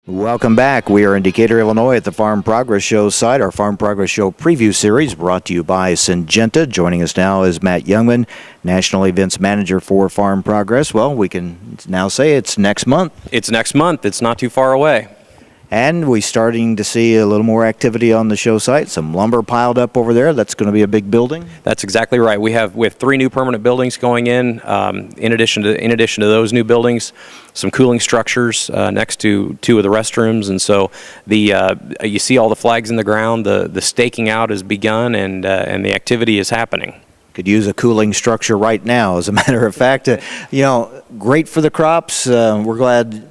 Welcome back. We are in Decatur, Illinois at the Farm Progress Show site. Our Farm Progress Show preview series brought to you by Syngenta. Joining us now is Matt Jungmann, National Events Manager for Farm Progress. Well, we can now say it's next month. It's next month. It's not too far away. And we're starting to see a little more activity on the show site. Some lumber piled up over there. That's going to be a big building. That's exactly right. We have 3 new permanent buildings going in. In addition to those new buildings, some cooling structures next to 2 of the restrooms. And so you see all the flags in the ground. The staking out has begun, and the activity is happening. Could use a cooling structure right now, as a matter of fact. Great for the crops. We're glad.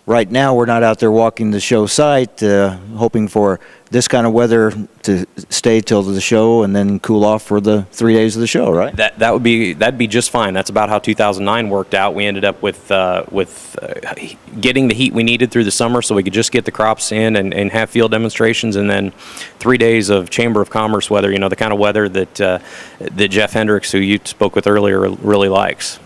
Right now, we're not out there walking the show site, hoping for this kind of weather to stay till the show and then cool off for the 3 days of the show, right? That'd be just fine. That's about how 2009 worked out. We ended up with getting the heat we needed through the summer, so we could just get the crops in and have field demonstrations, and then 3 days of Chamber of Commerce weather. The kind of weather that Jeff Hendricks, who you spoke with earlier, really likes.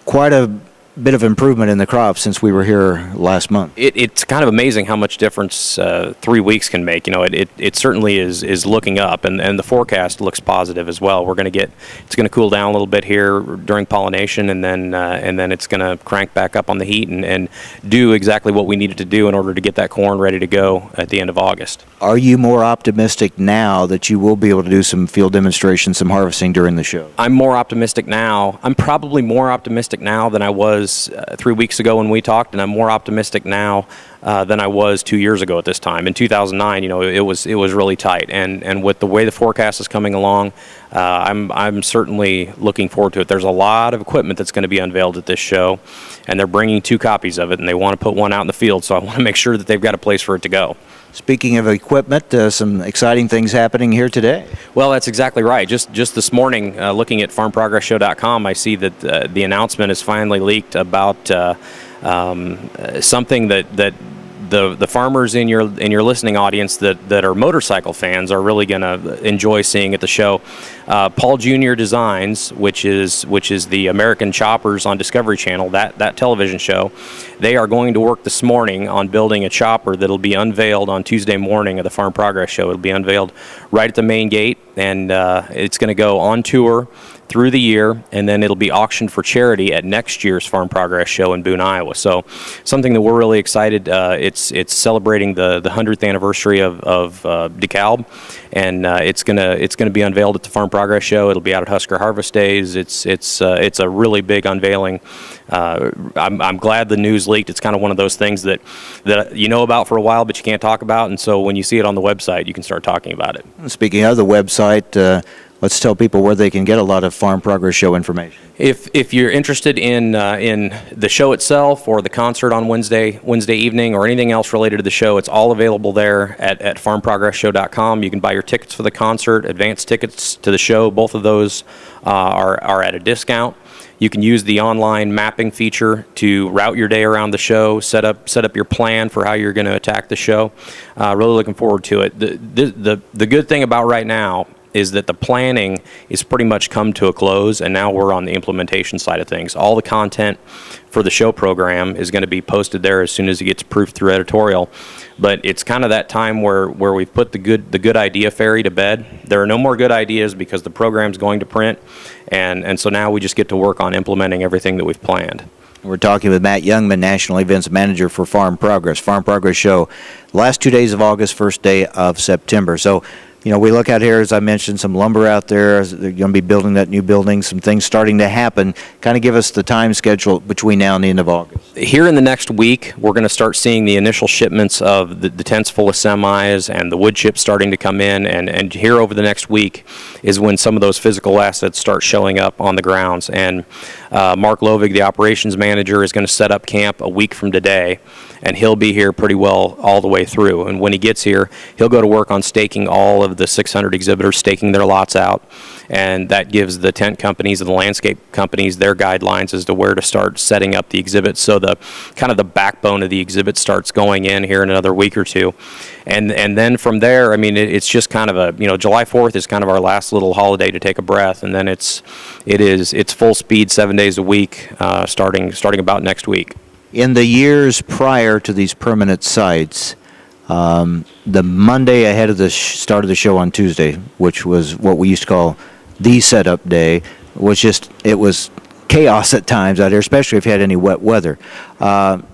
Quite a bit of improvement in the crop since we were here last month. It's kind of amazing how much difference 3 weeks can make. It certainly is looking up, and the forecast looks positive as well. It's going to cool down a little bit here during pollination, and then it's going to crank back up on the heat and do exactly what we needed to do in order to get that corn ready to go at the end of August. Are you more optimistic now that you will be able to do some field demonstrations, some harvesting during the show? I'm more optimistic now. I'm probably more optimistic now than I was 3 weeks ago when we talked, and I'm more optimistic now than I was 2 years ago at this time. In 2009, it was really tight, and with the way the forecast is coming along, I'm certainly looking forward to it. There's a lot of equipment that's going to be unveiled at this show, and they're bringing 2 copies of it, and they want to put one out in the field, so I want to make sure that they've got a place for it to go. Speaking of equipment, some exciting things happening here today. Well, that's exactly right. Just this morning, looking at farmprogressshow.com, I see that the announcement is finally leaked about something that the farmers in your listening audience that are motorcycle fans are really going to enjoy seeing at the show. Paul Jr. Designs, which is the American Choppers on Discovery Channel, that television show, they are going to work this morning on building a chopper that'll be unveiled on Tuesday morning at the Farm Progress Show. It'll be unveiled right at the main gate, and it's going to go on tour through the year, and then it'll be auctioned for charity at next year's Farm Progress Show in Boone, Iowa. So something that we're really excited. It's celebrating the 100th anniversary of DeKalb, and it's gonna be unveiled at the Farm Progress Show. It'll be out at Husker Harvest Days. It's a really big unveiling. I'm glad the news leaked. It's kind of one of those things that you know about for a while, but you can't talk about, and so when you see it on the website, you can start talking about it. Speaking of the website, let's tell people where they can get a lot of Farm Progress Show information. If you're interested in the show itself or the concert on Wednesday evening or anything else related to the show, it's all available there at farmprogressshow.com. You can buy your tickets for the concert, advance tickets to the show. Both of those are at a discount. You can use the online mapping feature to route your day around the show, set up your plan for how you're going to attack the show. Really looking forward to it. The good thing about right now is that the planning is pretty much come to a close, and now we're on the implementation side of things. All the content for the show program is going to be posted there as soon as it gets proofed through editorial. But it's kind of that time where we've put the good idea fairy to bed. There are no more good ideas because the program's going to print, and so now we just get to work on implementing everything that we've planned. We're talking with Matt Jungmann, National Events Manager for Farm Progress. Farm Progress Show, last 2 days of August, first day of September. So, we look out here, as I mentioned, some lumber out there. They're going to be building that new building, some things starting to happen. Kind of give us the time schedule between now and the end of August. Here in the next week, we're going to start seeing the initial shipments of the tents full of semis and the wood chips starting to come in. And here over the next week is when some of those physical assets start showing up on the grounds. And Mark Lovig, the operations manager, is going to set up camp a week from today, and he'll be here pretty well all the way through. And when he gets here, he'll go to work on staking all of the 600 exhibitors, staking their lots out, and that gives the tent companies and the landscape companies their guidelines as to where to start setting up the exhibits. So the kind of the backbone of the exhibit starts going in here in another week or two, and then from there, I mean, it's just kind of a, July 4th is kind of our last little holiday to take a breath, and then it's full speed 7 days a week, starting about next week. In the years prior to these permanent sites, the Monday ahead of the start of the show on Tuesday, which was what we used to call the setup day, it was chaos at times out here, especially if you had any wet weather.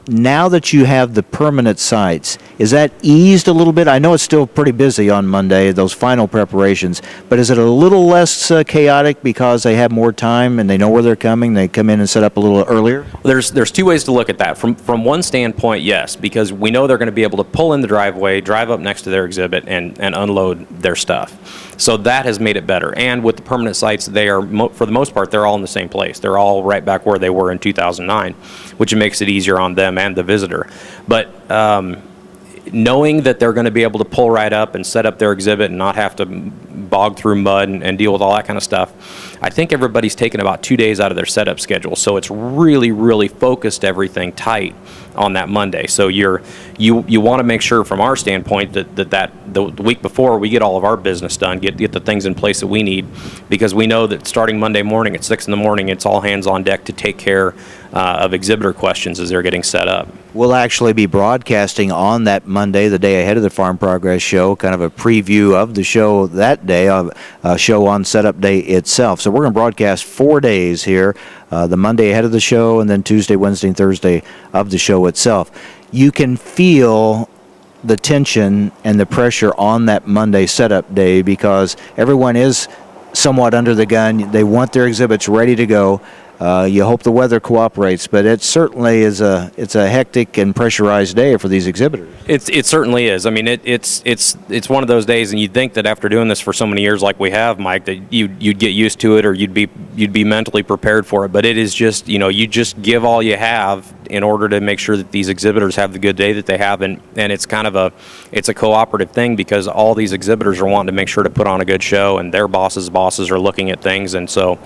Now that you have the permanent sites, is that eased a little bit? I know it's still pretty busy on Monday, those final preparations, but is it a little less chaotic because they have more time and they know where they're coming, they come in and set up a little earlier? There's two ways to look at that. From one standpoint, yes, because we know they're going to be able to pull in the driveway, drive up next to their exhibit, and unload their stuff. So that has made it better. And with the permanent sites, they are, for the most part, they're all in the same place. They're all right back where they were in 2009, which makes it easier on them and the visitor. But knowing that they're going to be able to pull right up and set up their exhibit and not have to bog through mud and deal with all that kind of stuff, I think everybody's taken about 2 days out of their setup schedule. So it's really, really focused everything tight on that Monday. So you want to make sure from our standpoint that the week before we get all of our business done, get the things in place that we need, because we know that starting Monday morning at 6 in the morning, it's all hands on deck to take care of exhibitor questions as they're getting set up. We'll actually be broadcasting on that Monday, the day ahead of the Farm Progress Show, kind of a preview of the show that day, a show on setup day itself. So we're going to broadcast 4 days here, the Monday ahead of the show, and then Tuesday, Wednesday, and Thursday of the show itself. You can feel the tension and the pressure on that Monday setup day because everyone is somewhat under the gun. They want their exhibits ready to go. You hope the weather cooperates, but it certainly is it's a hectic and pressurized day for these exhibitors. It certainly is. I mean, it's one of those days, and you'd think that after doing this for so many years, like we have, Mike, that you'd get used to it or you'd be mentally prepared for it. But it is just, you just give all you have in order to make sure that these exhibitors have the good day that they have, and it's kind of a cooperative thing because all these exhibitors are wanting to make sure to put on a good show, and their bosses are looking at things, and so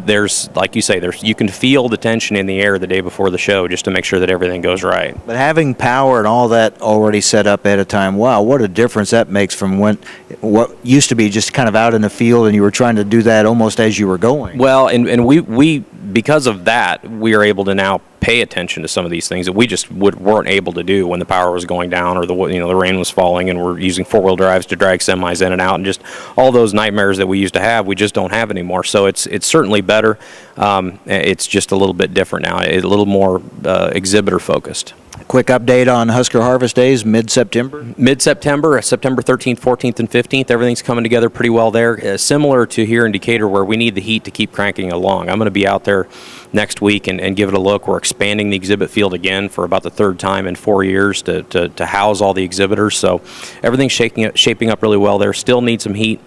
there's, like you say, you can feel the tension in the air the day before the show just to make sure that everything goes right. But having power and all that already set up ahead of time, wow, what a difference that makes from what used to be just kind of out in the field and you were trying to do that almost as you were going. Well, and we because of that, we are able to now pay attention to some of these things that we just weren't able to do when the power was going down or the rain was falling and we're using four-wheel drives to drag semis in and out, and just all those nightmares that we used to have, we just don't have anymore. So it's certainly better. It's just a little bit different now, a little more exhibitor focused. Quick update on Husker Harvest Days, mid-September? Mid-September, September 13th, 14th, and 15th. Everything's coming together pretty well there. Similar to here in Decatur where we need the heat to keep cranking along. I'm going to be out there next week and give it a look. We're expanding the exhibit field again for about the third time in 4 years to house all the exhibitors. So everything's shaping up really well there. Still need some heat.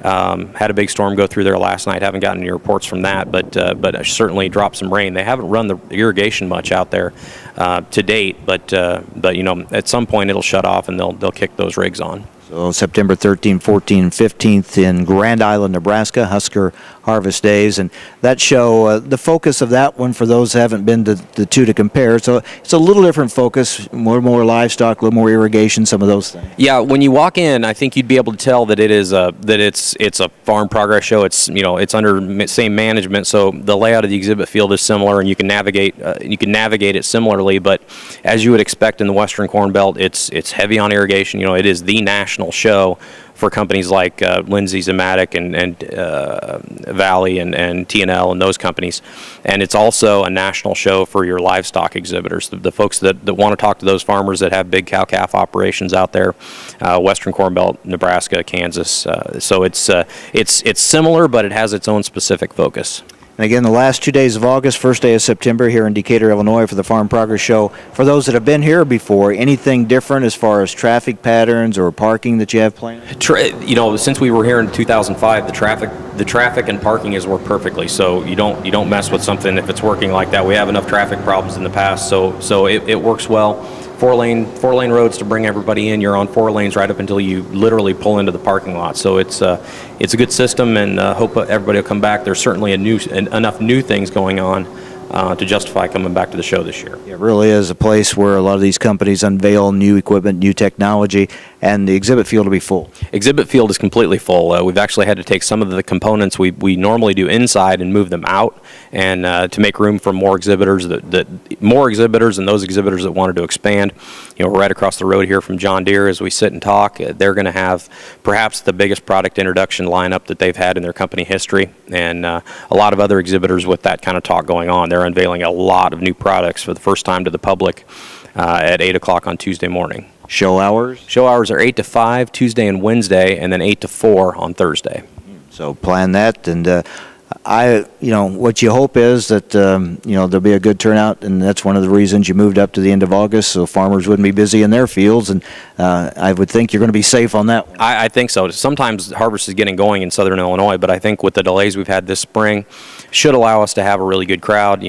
Had a big storm go through there last night. Haven't gotten any reports from that, but certainly dropped some rain. They haven't run the irrigation much out there to date, but at some point it'll shut off and they'll kick those rigs on. So September 13th, 14th, 15th in Grand Island, Nebraska, Husker Harvest Days. And that show, the focus of that one, for those who haven't been to the two to compare, so it's a little different focus, more livestock, a little more irrigation, some of those things. Yeah, when you walk in, I think you'd be able to tell that it's a farm progress show. It's under same management, so the layout of the exhibit field is similar, and you can navigate it similarly. But as you would expect in the Western Corn Belt, it's heavy on irrigation. It is the national show for companies like Lindsay, Zematic, and Valley, and T&L, and those companies. And it's also a national show for your livestock exhibitors, the folks that want to talk to those farmers that have big cow-calf operations out there, Western Corn Belt, Nebraska, Kansas. So it's similar, but it has its own specific focus. And again, the last 2 days of August, first day of September here in Decatur, Illinois for the Farm Progress Show. For those that have been here before, anything different as far as traffic patterns or parking that you have planned? Since we were here in 2005, the traffic and parking has worked perfectly. So you don't mess with something if it's working like that. We have enough traffic problems in the past, so it works well. Four lane roads to bring everybody in. You're on 4 lanes right up until you literally pull into the parking lot. So it's a good system, and hope everybody will come back. There's certainly enough new things going on to justify coming back to the show this year. It really is a place where a lot of these companies unveil new equipment, new technology. and the exhibit field will be full. Exhibit field is completely full. We've actually had to take some of the components we normally do inside and move them out, and to make room for more exhibitors and those exhibitors that wanted to expand. We're right across the road here from John Deere as we sit and talk. They're going to have perhaps the biggest product introduction lineup that they've had in their company history, and a lot of other exhibitors with that kind of talk going on. They're unveiling a lot of new products for the first time to the public at 8 o'clock on Tuesday morning. Show hours? Show hours are 8 to 5 Tuesday and Wednesday, and then 8 to 4 on Thursday. So plan that, and what you hope is that there'll be a good turnout, and that's one of the reasons you moved up to the end of August, so farmers wouldn't be busy in their fields, and I would think you're going to be safe on that one. I think so. Sometimes harvest is getting going in southern Illinois, but I think with the delays we've had this spring, should allow us to have a really good crowd.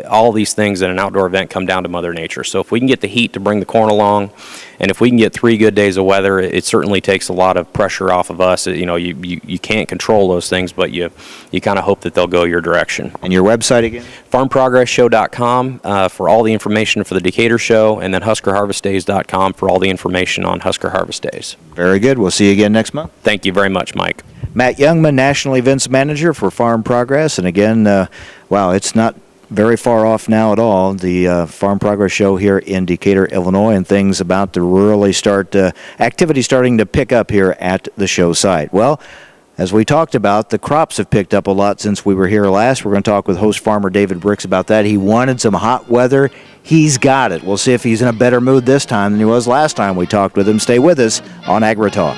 All these things in an outdoor event come down to Mother Nature. So if we can get the heat to bring the corn along, and if we can get 3 good days of weather, it certainly takes a lot of pressure off of us. You can't control those things, but you kind of hope that they'll go your direction. And your website again? FarmProgressShow.com for all the information for the Decatur Show, and then HuskerHarvestDays.com for all the information on Husker Harvest Days. Very good. We'll see you again next month. Thank you very much, Mike. Matt Jungmann, National Events Manager for Farm Progress. And again, it's not very far off now at all, the Farm Progress Show here in Decatur, Illinois, and things about to really start, activity starting to pick up here at the show site. Well, as we talked about, the crops have picked up a lot since we were here last. We're going to talk with host farmer David Bricks about that. He wanted some hot weather. He's got it. We'll see if he's in a better mood this time than he was last time we talked with him. Stay with us on Agri Talk.